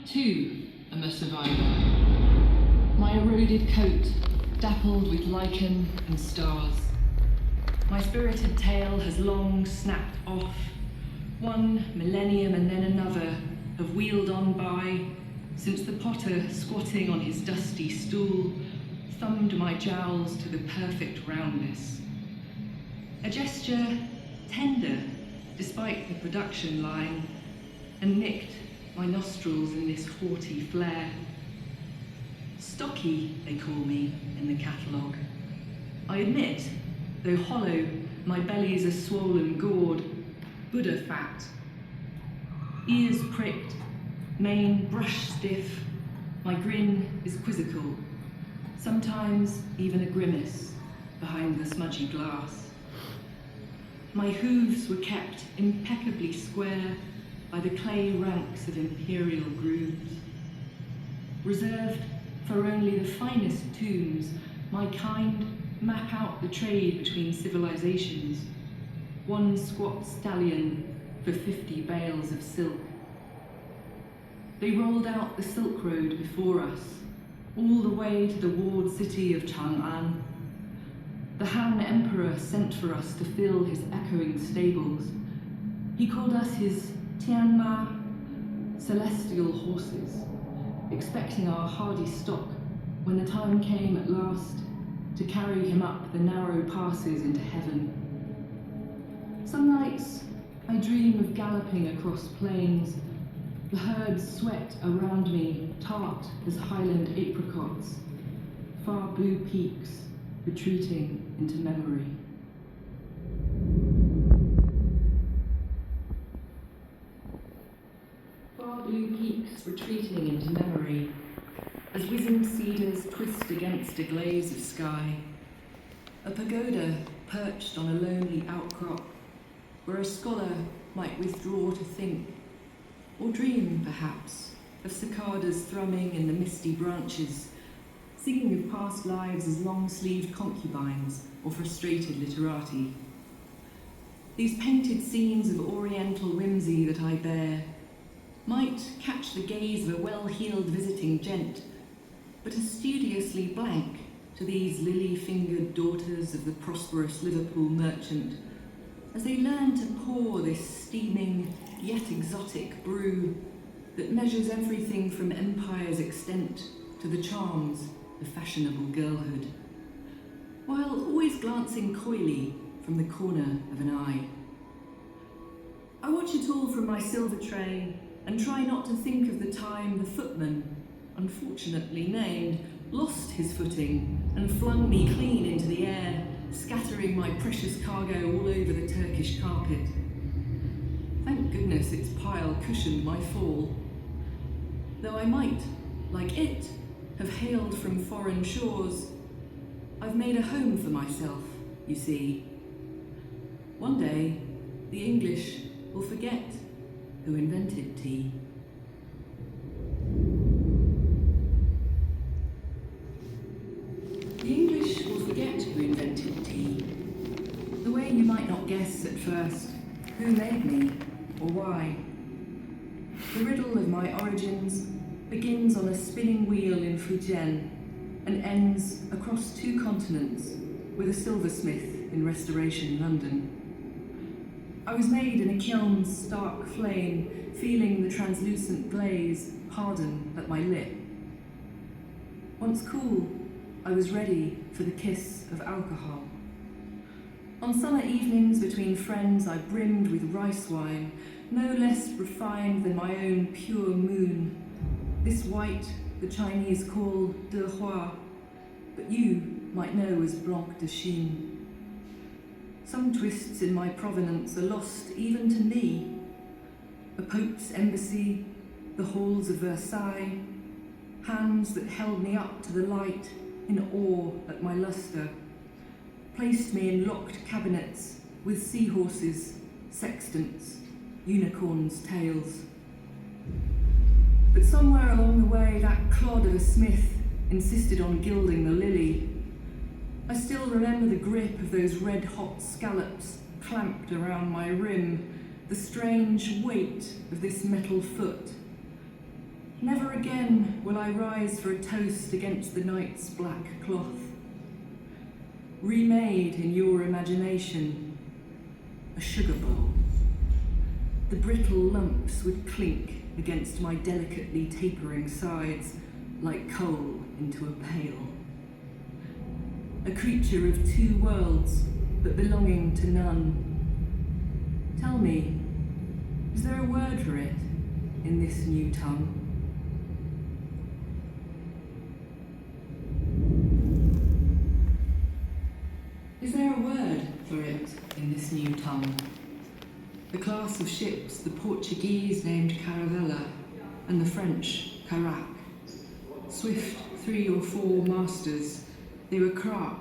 too, am a survivor. My eroded coat, dappled with lichen and stars. My spirited tail has long snapped off. One millennium and then another have wheeled on by, since the potter, squatting on his dusty stool, thumbed my jowls to the perfect roundness. A gesture tender, despite the production line, and nicked my nostrils in this haughty flare. Stocky, they call me in the catalogue. I admit, though hollow, my belly's a swollen gourd, Buddha fat. Ears pricked, mane brush stiff, my grin is quizzical, sometimes even a grimace behind the smudgy glass. My hooves were kept impeccably square by the clay ranks of imperial grooves. Reserved for only the finest tombs, my kind map out the trade between civilizations. One squat stallion for 50 bales of silk. They rolled out the Silk Road before us, all the way to the walled city of Chang'an. The Han Emperor sent for us to fill his echoing stables. He called us his Tianma, celestial horses, expecting our hardy stock when the time came at last to carry him up the narrow passes into heaven. Some nights I dream of galloping across plains, the herds sweat around me, tart as highland apricots, far blue peaks retreating into memory. Far blue peaks retreating into memory, as wizened cedars twist against a glaze of sky. A pagoda perched on a lonely outcrop, where a scholar might withdraw to think, or dream, perhaps, of cicadas thrumming in the misty branches, singing of past lives as long-sleeved concubines or frustrated literati. These painted scenes of oriental whimsy that I bear might catch the gaze of a well-heeled visiting gent, but are studiously blank to these lily-fingered daughters of the prosperous Liverpool merchant, as they learn to pour this steaming yet exotic brew that measures everything from empire's extent to the charms of fashionable girlhood, while always glancing coyly from the corner of an eye. I watch it all from my silver tray and try not to think of the time the footman, unfortunately named, lost his footing and flung me clean into the air, scattering my precious cargo all over the Turkish carpet. Thank goodness its pile cushioned my fall. Though I might, like it, have hailed from foreign shores, I've made a home for myself, you see. One day, the English will forget who invented tea. The English will forget who invented tea. The way you might not guess at first who made me or why. The riddle of my origins begins on a spinning wheel in Fujian and ends across 2 continents with a silversmith in Restoration London. I was made in a kiln's stark flame, feeling the translucent glaze harden at my lip. Once cool, I was ready for the kiss of alcohol. On summer evenings between friends, I brimmed with rice wine, no less refined than my own pure moon. This white the Chinese call de Hua, but you might know as Blanc de Chine. Some twists in my provenance are lost even to me. A Pope's embassy, the halls of Versailles, hands that held me up to the light in awe at my lustre, placed me in locked cabinets with seahorses, sextants, unicorns' tails. But somewhere along the way, that clod of a smith insisted on gilding the lily. I still remember the grip of those red-hot scallops clamped around my rim, the strange weight of this metal foot. Never again will I rise for a toast against the night's black cloth. Remade in your imagination, a sugar bowl. The brittle lumps would clink against my delicately tapering sides like coal into a pail. A creature of two worlds, but belonging to none. Tell me, is there a word for it in this new tongue? Is there a word for it in this new tongue? The class of ships the Portuguese named Caravella and the French Carac. Swift 3 or 4 masters, they were crack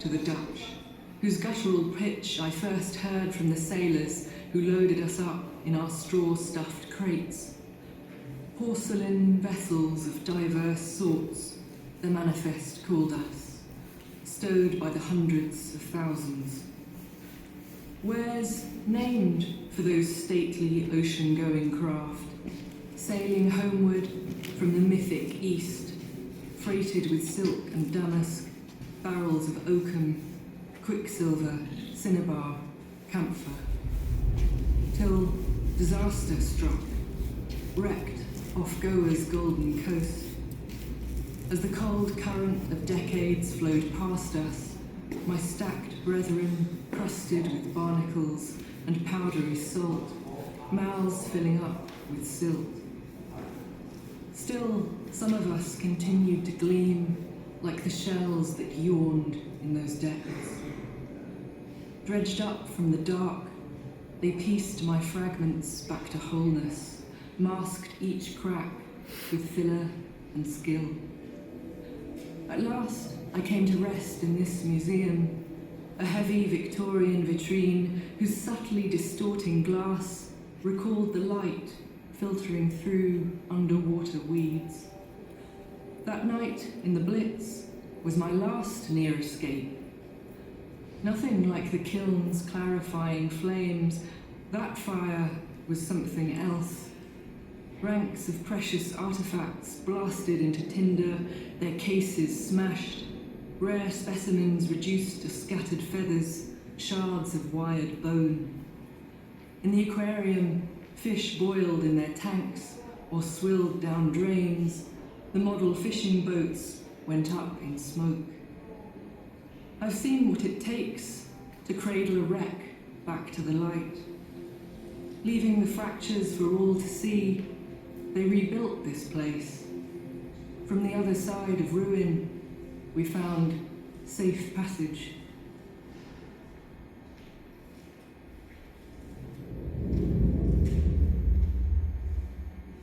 to the Dutch, whose guttural pitch I first heard from the sailors who loaded us up in our straw-stuffed crates. Porcelain vessels of diverse sorts, the manifest called us, stowed by the hundreds of thousands. Wares named for those stately ocean-going craft, sailing homeward from the mythic east, freighted with silk and damask, barrels of oakum, quicksilver, cinnabar, camphor, till disaster struck, wrecked off Goa's golden coast. As the cold current of decades flowed past us, my stacked brethren crusted with barnacles and powdery salt, mouths filling up with silt. Still, some of us continued to gleam like the shells that yawned in those depths. Dredged up from the dark, they pieced my fragments back to wholeness, masked each crack with filler and skill. At last, I came to rest in this museum, a heavy Victorian vitrine whose subtly distorting glass recalled the light filtering through underwater weeds. That night in the Blitz was my last near escape. Nothing like the kiln's clarifying flames. That fire was something else. Ranks of precious artifacts blasted into tinder, their cases smashed, rare specimens reduced to scattered feathers, shards of wired bone. In the aquarium, fish boiled in their tanks or swilled down drains. The model fishing boats went up in smoke. I've seen what it takes to cradle a wreck back to the light. Leaving the fractures for all to see, they rebuilt this place. From the other side of ruin, we found safe passage.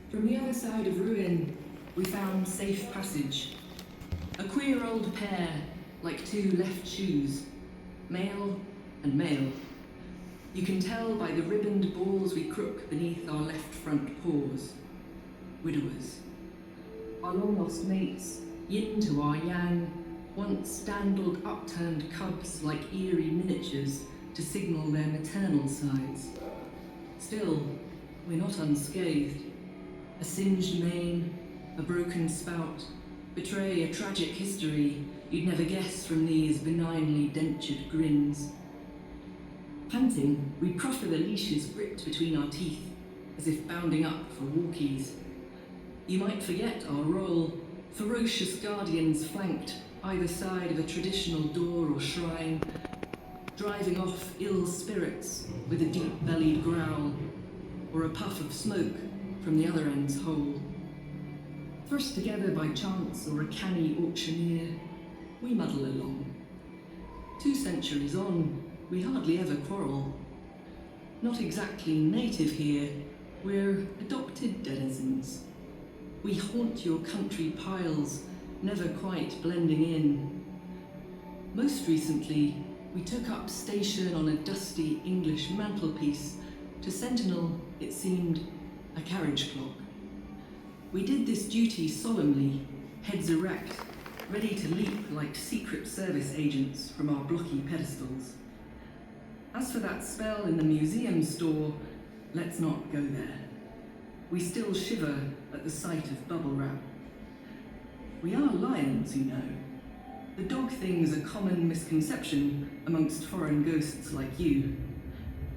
From the other side of ruin, we found safe passage. A queer old pair, like two left shoes, male and male. You can tell by the ribboned balls we crook beneath our left front paws. Widowers. Our long-lost mates, yin to our yang, once dandled upturned cubs like eerie miniatures to signal their maternal sides. Still, we're not unscathed. A singed mane, a broken spout, betray a tragic history you'd never guess from these benignly dentured grins. Panting, we proffer the leashes gripped between our teeth, as if bounding up for walkies. You might forget our role, ferocious guardians flanked either side of a traditional door or shrine, driving off ill spirits with a deep-bellied growl, or a puff of smoke from the other end's hole. Thrust together by chance or a canny auctioneer, we muddle along. 2 centuries on, we hardly ever quarrel. Not exactly native here, we're adopted denizens. We haunt your country piles, never quite blending in. Most recently, we took up station on a dusty English mantelpiece to sentinel, it seemed, a carriage clock. We did this duty solemnly, heads erect, ready to leap like Secret Service agents from our blocky pedestals. As for that spell in the museum store, let's not go there. We still shiver at the sight of bubble wrap. We are lions, you know. The dog thing's a common misconception amongst foreign ghosts like you.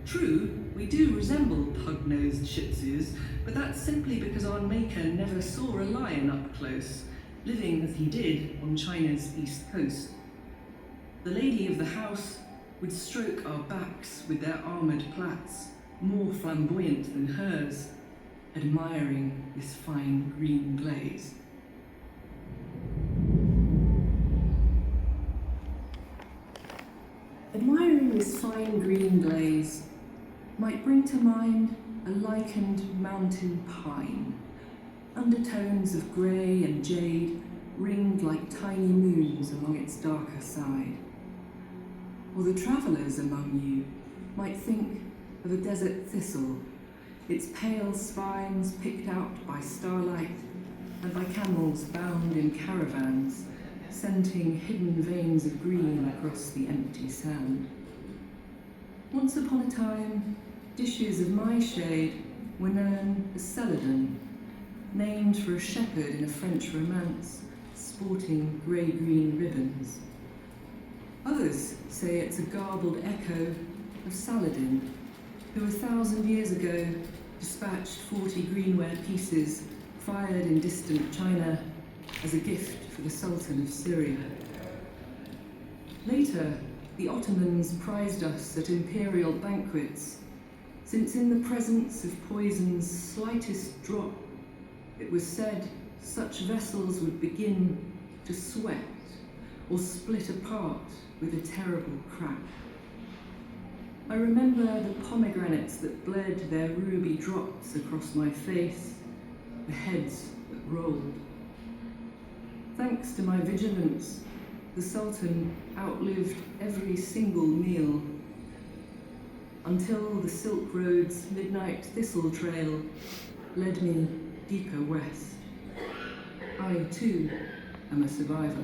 True, we do resemble pug-nosed Shih Tzus, but that's simply because our maker never saw a lion up close, living as he did on China's east coast. The lady of the house would stroke our backs with their armoured plaits, more flamboyant than hers, admiring this fine green glaze. Admiring this fine green glaze might bring to mind a lichened mountain pine, undertones of grey and jade ringed like tiny moons along its darker side. Or the travellers among you might think of a desert thistle, its pale spines picked out by starlight and by camels bound in caravans, scenting hidden veins of green across the empty sand. Once upon a time, dishes of my shade were known as celadon, named for a shepherd in a French romance sporting grey-green ribbons. Others say it's a garbled echo of Saladin, who 1,000 years ago dispatched 40 greenware pieces fired in distant China as a gift for the Sultan of Syria. Later, the Ottomans prized us at imperial banquets, since in the presence of poison's slightest drop, it was said such vessels would begin to sweat or split apart with a terrible crack. I remember the pomegranates that bled their ruby drops across my face, the heads that rolled. Thanks to my vigilance, the Sultan outlived every single meal, until the Silk Road's midnight thistle trail led me deeper west. I, too, am a survivor.